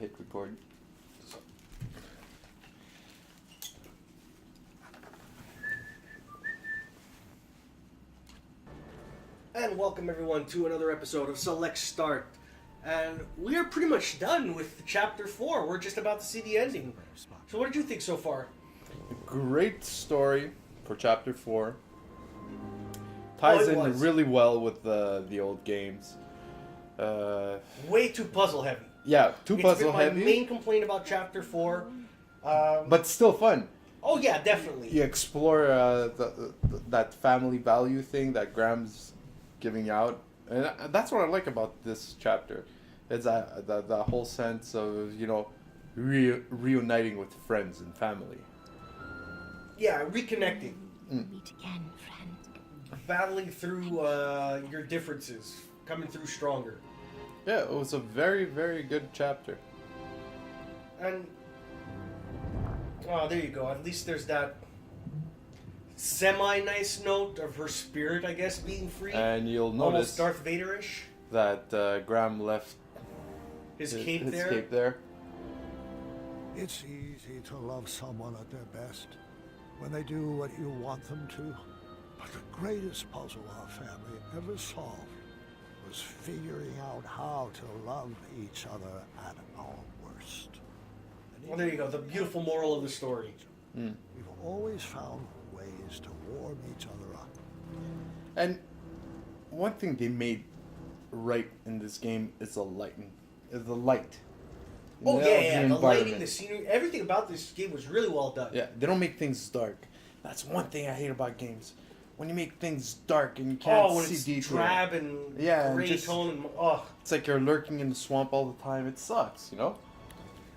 hit record. And welcome everyone to another episode of Select Start. And we are pretty much done with Chapter 4. We're just about to see the ending. So what did you think so far? Great story for Chapter 4. Ties in really well with the old games. Way too puzzle heavy. Yeah, too puzzle heavy. It's been my main complaint about Chapter 4. But still fun. Oh yeah, definitely. You explore that family value thing that Graham's giving out. And that's what I like about this chapter. It's that whole sense of, reuniting with friends and family. Yeah, reconnecting. Meet again, friend. Battling through your differences. Coming through stronger. Yeah, it was a very, very good chapter. And... oh, there you go. At least there's that semi-nice note of her spirit, I guess, being free. And you'll notice... almost Darth Vader-ish. That Graham left his cape there. His cape there. It's easy to love someone at their best when they do what you want them to. But the greatest puzzle our family ever solved was figuring out how to love each other at our worst. Well, there you go. The beautiful moral of the story. We've always found ways to warm each other up. And one thing they made right in this game is the lighting. Is the light. Oh yeah, the lighting, the environment. scenery, everything about this game was really well done. Yeah, they don't make things dark. That's one thing I hate about games. When you make things dark and you can't when see it's detail. drab and gray tone and It's like you're lurking in the swamp all the time. It sucks,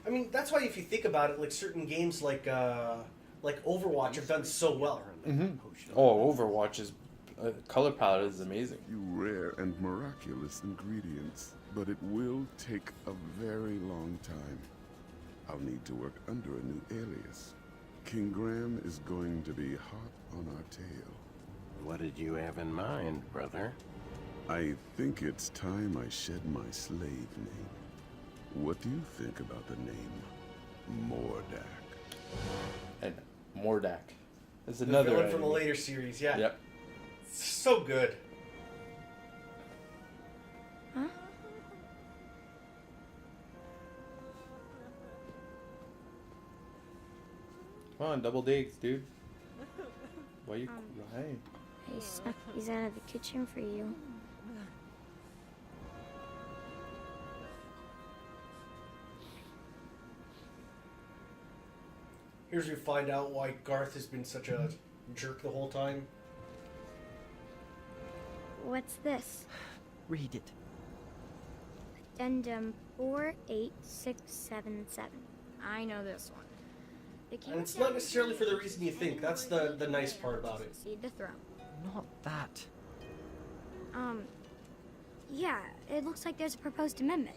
I mean, that's why if you think about it, like certain games like Overwatch have done so well. Mm-hmm. Oh, Overwatch's color palette is amazing. Few rare and miraculous ingredients, but it will take a very long time. I'll need to work under a new alias. King Graham is going to be hot on our tail. What did you have in mind, brother? I think it's time I shed my slave name. What do you think about the name Mordak? And Mordak is The another villain from the enemy. later series, yeah. Yep. So good. Huh? Come on, double dates, dude. Why you crying? I snuck these out of the kitchen for you. Here's where we find out why Garth has been such a jerk the whole time. What's this? Read it. Addendum 48677. I know this one. The king And it's not necessarily for the reason you think. That's the nice part about it. Succeed the throne. Not that. Yeah, it looks like there's a proposed amendment.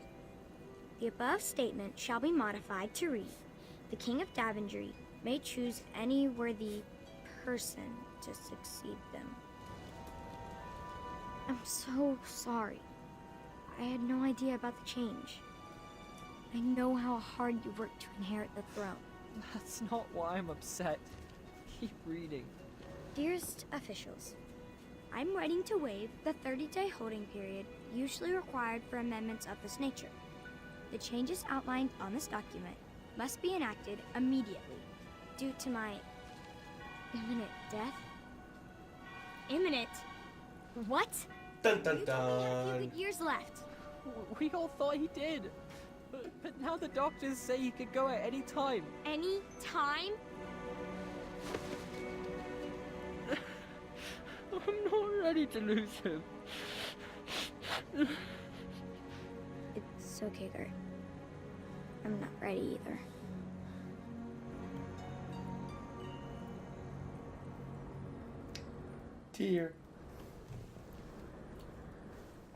The above statement shall be modified to read, the King of Daventry may choose any worthy person to succeed them. I'm so sorry. I had no idea about the change. I know how hard you worked to inherit the throne. That's not why I'm upset. Keep reading. Dearest officials, I'm writing to waive the 30-day holding period usually required for amendments of this nature. The changes outlined on this document must be enacted immediately due to my imminent death. Imminent? What? Dun dun You told me I had a few dun. good years left. We all thought he did. But now the doctors say he could go at any time. Any time? I'm not ready to lose him. It's okay, Gert. I'm not ready either. Tear.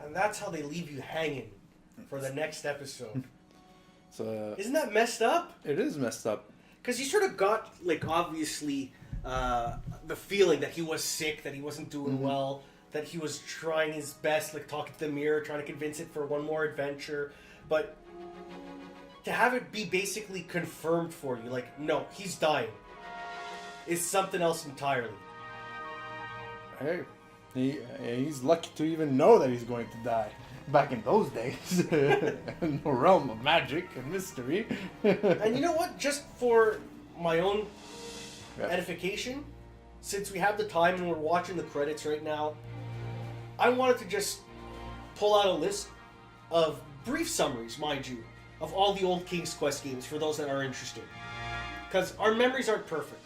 And that's how they leave you hanging for the next episode. So Isn't that messed up? it is messed up. Because you sort of got, like, obviously, the feeling that he was sick, that he wasn't doing well, that he was trying his best, like talking to the mirror, trying to convince it for one more adventure. But to have it be basically confirmed for you, like, no, he's dying, is something else entirely. Hey, he's lucky to even know that he's going to die. Back in those days, in the realm of magic and mystery. And you know what? Just for my own Yeah. edification, since we have the time and we're watching the credits right now, I wanted to just pull out a list of brief summaries, mind you, of all the old King's Quest games for those that are interested. Because our memories aren't perfect.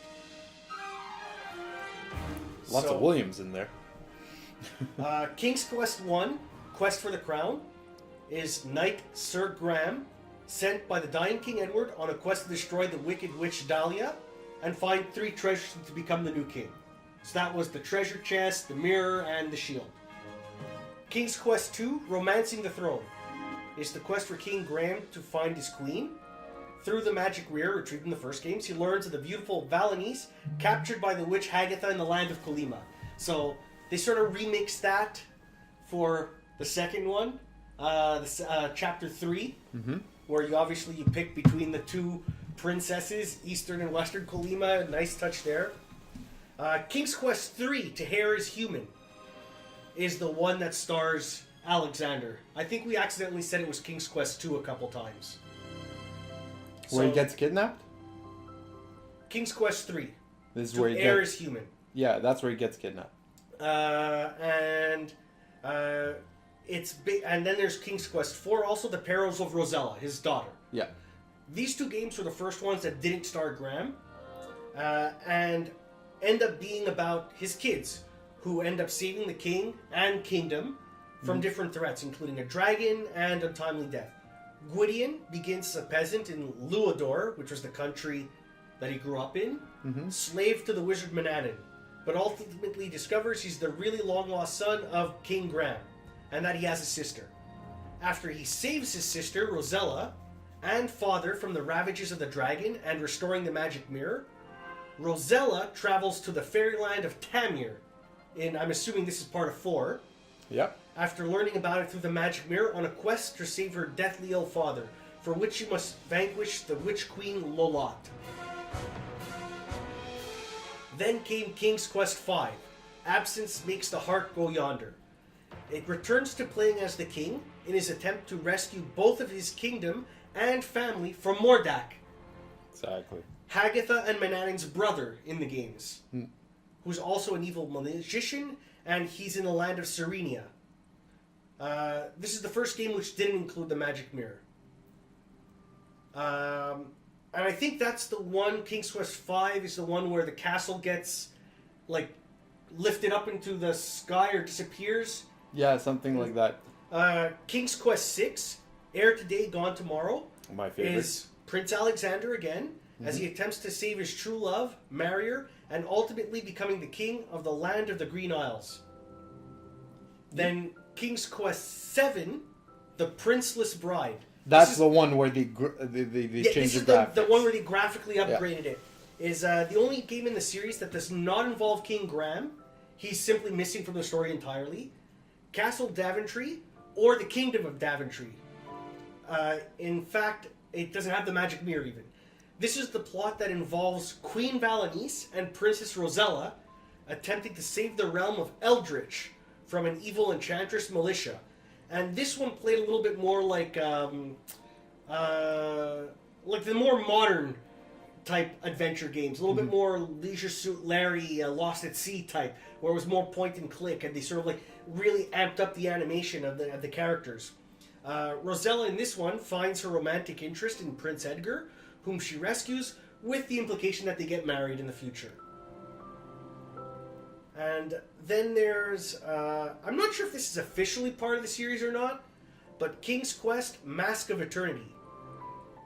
Lots So, of Williams in there. King's Quest 1, Quest for the Crown, is Knight Sir Graham, sent by the dying King Edward on a quest to destroy the wicked witch Dahlia and find 3 treasures to become the new king. So that was the treasure chest, the mirror, and the shield. King's Quest 2, Romancing the Throne, is the quest for King Graham to find his queen. Through the magic mirror retrieved in the first games, he learns of the beautiful Valanice captured by the witch Hagatha in the land of Colima. So they sort of remixed that for the second one, chapter 3, where you pick between the 2 princesses, Eastern and Western Colima. Nice touch there. King's Quest 3, To Hair is Human, is the one that stars Alexander. I think we accidentally said it was King's Quest 2 a couple times. Where he So, gets kidnapped? King's Quest 3. This is To where he Hair gets... is Human. Yeah, that's where he gets kidnapped. And then there's King's Quest 4, also The Perils of Rosella, his daughter. Yeah. These 2 games were the first ones that didn't star Graham, and end up being about his kids, who end up saving the king and kingdom from different threats, including a dragon and untimely death. Gwydion begins as a peasant in Luador, which was the country that he grew up in, slave to the wizard Manannan, but ultimately discovers he's the really long-lost son of King Graham, and that he has a sister. After he saves his sister, Rosella, and father from the ravages of the dragon and restoring the magic mirror, Rosella travels to the fairyland of Tamir, I'm assuming this is part of 4, Yep. after learning about it through the magic mirror on a quest to save her deathly ill father, for which she must vanquish the witch queen Lolot. Then came King's Quest V, Absence Makes the Heart Go Yonder. It returns to playing as the king in his attempt to rescue both of his kingdom and family from Mordak, Exactly. Hagatha and Manannan's brother in the games, who's also an evil magician, and he's in the land of Serenia. This is the first game which didn't include the magic mirror. And I think that's the one, King's Quest V is the one where the castle gets, like, lifted up into the sky or disappears. Yeah, something like that. King's Quest VI, Heir Today, Gone Tomorrow, My favorite. is Prince Alexander again, as he attempts to save his true love, marry her, and ultimately becoming the king of the land of the Green Isles. Then King's Quest VII, The Princeless Bride. That's the one where they change This the is graphics. the one where they graphically upgraded it. Is the only game in the series that does not involve King Graham. He's simply missing from the story entirely. Castle Daventry, or the Kingdom of Daventry. In fact, it doesn't have the magic mirror even. This is the plot that involves Queen Valanice and Princess Rosella attempting to save the realm of Eldritch from an evil enchantress militia. And this one played a little bit more like the more modern type adventure games, a little bit more Leisure Suit Larry, Lost at Sea type, where it was more point and click, and they sort of like really amped up the animation of the characters. Rosella in this one finds her romantic interest in Prince Edgar, whom she rescues, with the implication that they get married in the future. And then there's, I'm not sure if this is officially part of the series or not, but King's Quest Mask of Eternity.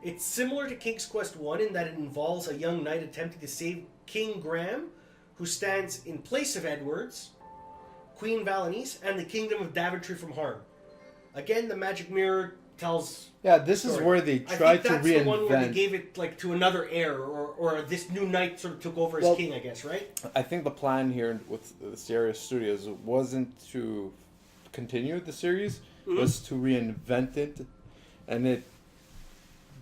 It's similar to King's Quest 1 in that it involves a young knight attempting to save King Graham, who stands in place of Edwards, Queen Valanice, and the Kingdom of Daventry from harm. Again, the magic mirror tells... Yeah, this is where they tried to reinvent... I think that's the one where they gave it like to another heir, or this new knight sort of took over as king, I guess, right? I think the plan here with the Sierra Studios wasn't to continue the series, was to reinvent it, and it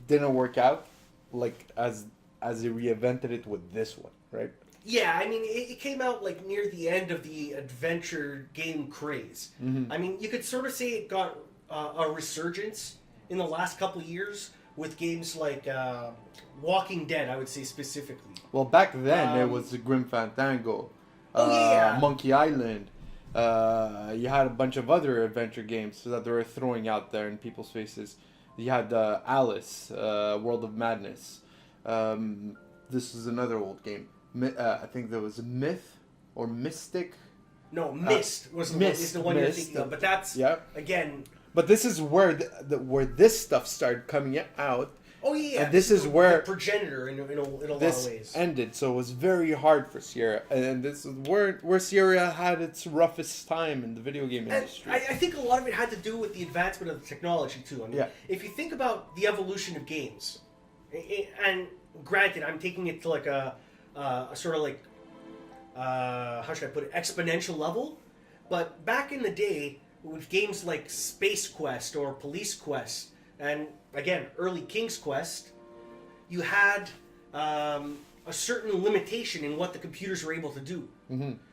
didn't work out like as they reinvented it with this one, right? Yeah, I mean, it came out like near the end of the adventure game craze. I mean, you could sort of say it got a resurgence in the last couple of years with games like Walking Dead, I would say specifically. Well, back then it was the Grim Fandango, Monkey Island. You had a bunch of other adventure games that they were throwing out there in people's faces. You had Alice, World of Madness. This is another old game. I think there was Myth or Mystic. No, Myst is the one you're thinking of. But that's, again... But this is where where this stuff started coming out. Oh, yeah. And this is where... The progenitor in a lot of this ways. ended, so it was very hard for Sierra. And this is where Sierra had its roughest time in the video game industry. I think a lot of it had to do with the advancement of the technology, too. I mean, if you think about the evolution of games, and granted, I'm taking it to like a sort of like, how should I put it, exponential level. But back in the day, with games like Space Quest or Police Quest, and again, early King's Quest, you had a certain limitation in what the computers were able to do.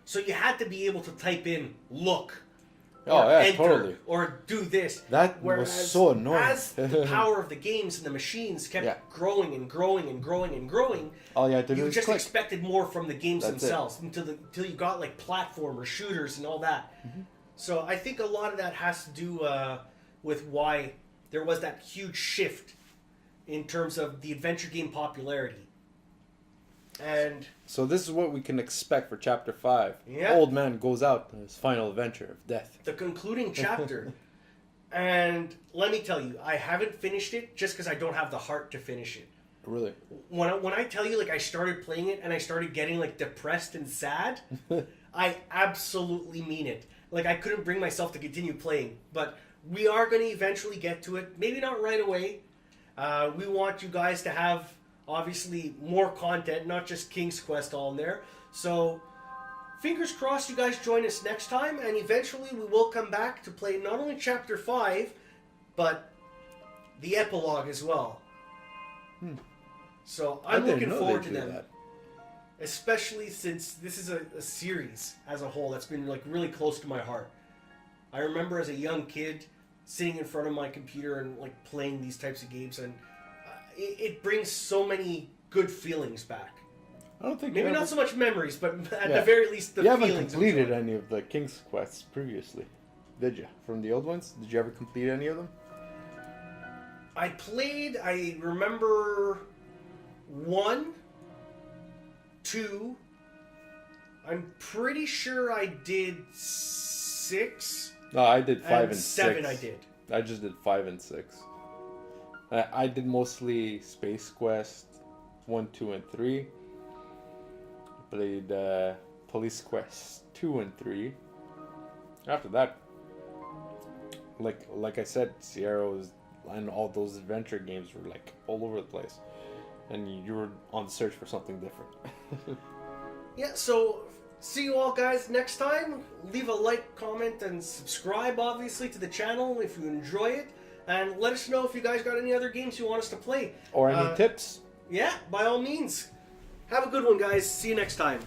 So you had to be able to type in "look," or enter, or do this. That was so annoying. As the power of the games and the machines kept growing and growing and growing and growing, all you had to do you was just click. expected more from the games themselves until you got like platformer shooters and all that. So I think a lot of that has to do with why there was that huge shift in terms of the adventure game popularity. And so this is what we can expect for Chapter 5. Yeah. Old man goes out on his final adventure of death. The concluding chapter. And let me tell you, I haven't finished it just because I don't have the heart to finish it. Really? When I tell you, like, I started playing it and I started getting, like, depressed and sad, I absolutely mean it. Like, I couldn't bring myself to continue playing. But we are going to eventually get to it. Maybe not right away. We want you guys to have, obviously, more content, not just King's Quest all in there. So, fingers crossed you guys join us next time. And eventually we will come back to play not only Chapter 5, but the epilogue as well. So, I'm looking forward to them. Especially since this is a series as a whole that's been like really close to my heart. I remember as a young kid sitting in front of my computer and like playing these types of games, and it brings so many good feelings back. I don't think maybe not so much memories, but at the very least the feelings. You haven't completed any of the King's Quests previously, did you? From the old ones, did you ever complete any of them? I remember 1, 2. I'm pretty sure I did 6. No, I did 5 and 7. 6. I did. I just did 5 and 6. I did mostly Space Quest 1, 2, and 3. Played Police Quest 2 and 3. After that, like I said, Sierra was, and all those adventure games were like all over the place, and you were on the search for something different. Yeah, so see you all guys next time. Leave a like, comment, and subscribe, obviously, to the channel if you enjoy it. And let us know if you guys got any other games you want us to play. Or any tips. Yeah, by all means. Have a good one, guys. See you next time.